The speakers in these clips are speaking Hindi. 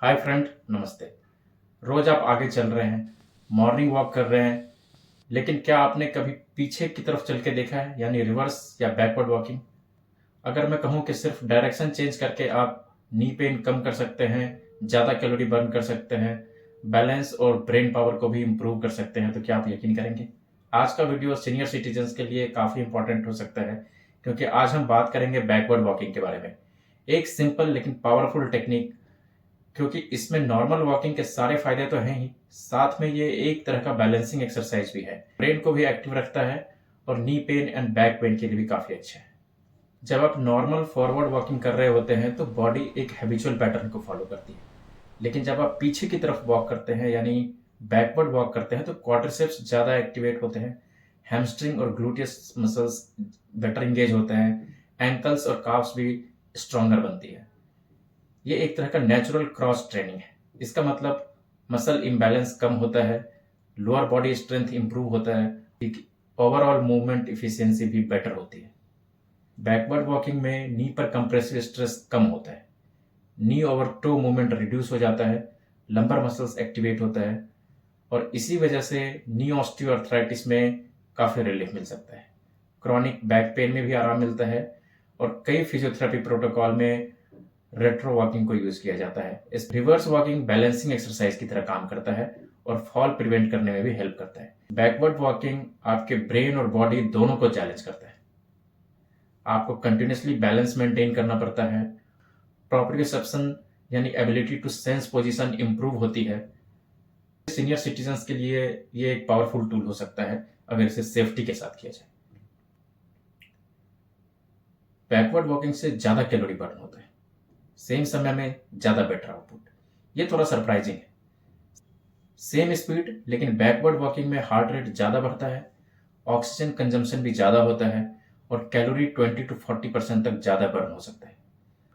हाय फ्रेंड, नमस्ते। रोज आप आगे चल रहे हैं, मॉर्निंग वॉक कर रहे हैं, लेकिन क्या आपने कभी पीछे की तरफ चल के देखा है, यानी रिवर्स या बैकवर्ड वॉकिंग? अगर मैं कहूँ कि सिर्फ डायरेक्शन चेंज करके आप नी पेन कम कर सकते हैं, ज़्यादा कैलोरी बर्न कर सकते हैं, बैलेंस और ब्रेन पावर को भी इम्प्रूव कर सकते हैं, तो क्या आप यकीन करेंगे? आज का वीडियो सीनियर सिटीजन्स के लिए काफ़ी इंपॉर्टेंट हो सकता है, क्योंकि आज हम बात करेंगे बैकवर्ड वॉकिंग के बारे में। एक सिंपल लेकिन पावरफुल टेक्निक, क्योंकि इसमें नॉर्मल वॉकिंग के सारे फायदे तो हैं ही, साथ में ये एक तरह का बैलेंसिंग एक्सरसाइज भी है। ब्रेन को भी एक्टिव रखता है और knee pain and back pain के लिए भी काफी अच्छा है। जब आप नॉर्मल फॉरवर्ड वॉकिंग कर रहे होते हैं तो बॉडी एक हैबिचुअल पैटर्न को फॉलो करती है, लेकिन जब आप पीछे की तरफ वॉक करते हैं यानी बैकवर्ड वॉक करते हैं तो क्वाड्रिसेप्स ज़्यादा एक्टिवेट होते हैं, हैमस्ट्रिंग और ग्लूटियस मसल्स बेटर इंगेज होते हैं, एंकल्स और काफ्स भी स्ट्रॉन्गर बनती है। ये एक तरह का नेचुरल क्रॉस ट्रेनिंग है। इसका मतलब मसल इम्बैलेंस कम होता है, लोअर बॉडी स्ट्रेंथ इंप्रूव होता है, ओवरऑल मूवमेंट इफिशियंसी भी बेटर होती है। बैकवर्ड वॉकिंग में नी पर कंप्रेसिव स्ट्रेस कम होता है, नी ओवर टो मूवमेंट रिड्यूस हो जाता है, लंबर मसल्स एक्टिवेट होता है और इसी वजह से नी ऑस्टियोआर्थराइटिस में काफ़ी रिलीफ मिल सकता है। क्रॉनिक बैक पेन में भी आराम मिलता है और कई फिजियोथेरेपी प्रोटोकॉल में रेट्रो वॉकिंग को यूज किया जाता है। इस रिवर्स वॉकिंग बैलेंसिंग एक्सरसाइज की तरह काम करता है और फॉल प्रिवेंट करने में भी हेल्प करता है। बैकवर्ड वॉकिंग आपके ब्रेन और बॉडी दोनों को चैलेंज करता है। आपको कंटिन्यूसली बैलेंस मेंटेन करना पड़ता है, प्रोप्रियोसेप्शन यानी ability to sense position improve होती है। सीनियर सिटीजन्स के लिए ये एक पावरफुल टूल हो सकता है अगर इसे सेफ्टी के साथ किया जाए। बैकवर्ड वॉकिंग से ज्यादा कैलोरी बर्न होता है, सेम समय में ज्यादा बेटर आउटपुट। ये थोड़ा सरप्राइजिंग है। सेम स्पीड लेकिन बैकवर्ड वॉकिंग में हार्ट रेट ज़्यादा बढ़ता है, ऑक्सीजन कंजम्पशन भी ज़्यादा होता है और कैलोरी 20 to 40% तक ज़्यादा बर्न हो सकता है।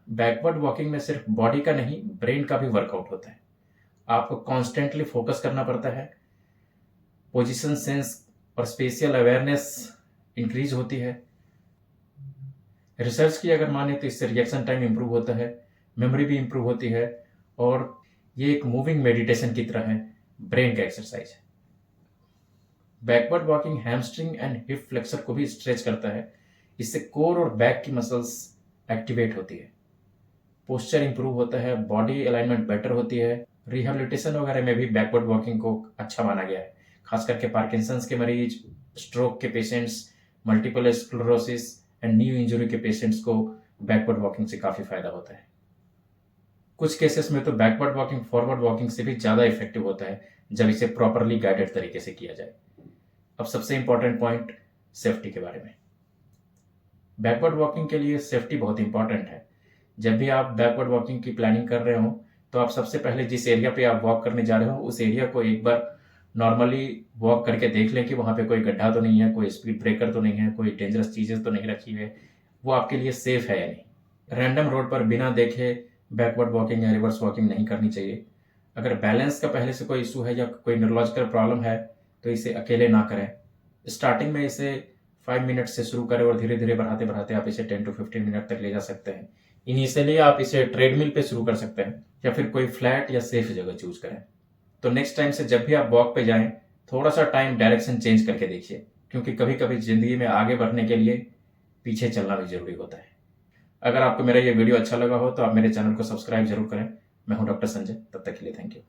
बैकवर्ड वॉकिंग में सिर्फ बॉडी का नहीं, ब्रेन का भी वर्कआउट होता है। आपको कॉन्स्टेंटली फोकस करना पड़ता है, पोजिशन सेंस और स्पेशियल अवेयरनेस इंक्रीज होती है। रिसर्च की अगर माने तो इससे रिएक्शन टाइम इंप्रूव होता है, मेमोरी भी इंप्रूव होती है और ये एक मूविंग मेडिटेशन की तरह है, ब्रेन का एक्सरसाइज है। Backward walking hamstring and hip flexor को भी स्ट्रेच करता है, इससे कोर और बैक की मसल्स एक्टिवेट होती है, पोस्चर इंप्रूव होता है, बॉडी अलाइनमेंट बेटर होती है। रिहेबिलिटेशन वगैरह में भी बैकवर्ड वॉकिंग को अच्छा माना गया है, खास करके पार्किंसंस के मरीज, स्ट्रोक के patients, multiple sclerosis and knee injury के पेशेंट्स को बैकवर्ड वॉकिंग से काफ़ी फायदा होता है। कुछ केसेस में तो बैकवर्ड वॉकिंग फॉरवर्ड वॉकिंग से भी ज़्यादा इफेक्टिव होता है जब इसे प्रॉपरली गाइडेड तरीके से किया जाए। अब सबसे इंपॉर्टेंट पॉइंट, सेफ्टी के बारे में। बैकवर्ड वॉकिंग के लिए सेफ्टी बहुत इंपॉर्टेंट है। जब भी आप बैकवर्ड वॉकिंग की प्लानिंग कर रहे हो तो आप सबसे पहले जिस एरिया पे आप वॉक करने जा रहे हो उस एरिया को एक बार नॉर्मली वॉक करके देख लें कि वहाँ पे कोई गड्ढा तो नहीं है, कोई स्पीड ब्रेकर तो नहीं है, कोई डेंजरस चीज़ें तो नहीं रखी हुई है, वो आपके लिए सेफ है या नहीं। रैंडम रोड पर बिना देखे बैकवर्ड वॉकिंग या रिवर्स वॉकिंग नहीं करनी चाहिए। अगर बैलेंस का पहले से कोई इशू है या कोई न्यूरोलॉजिकल प्रॉब्लम है तो इसे अकेले ना करें। स्टार्टिंग में इसे 5 मिनट से शुरू करें और धीरे धीरे बढ़ाते बढ़ाते आप इसे 10 to 15 मिनट तक ले जा सकते हैं। इनिशियली आप इसे ट्रेडमिल पे शुरू कर सकते हैं या फिर कोई फ्लैट या सेफ जगह चूज करें। तो नेक्स्ट टाइम से जब भी आप वॉक पे जाएं थोड़ा सा टाइम डायरेक्शन चेंज करके देखिए, क्योंकि कभी कभी जिंदगी में आगे बढ़ने के लिए पीछे चलना भी जरूरी होता है। अगर आपको मेरा ये वीडियो अच्छा लगा हो तो आप मेरे चैनल को सब्सक्राइब जरूर करें। मैं हूं डॉक्टर संजय, तब तक के लिए थैंक यू।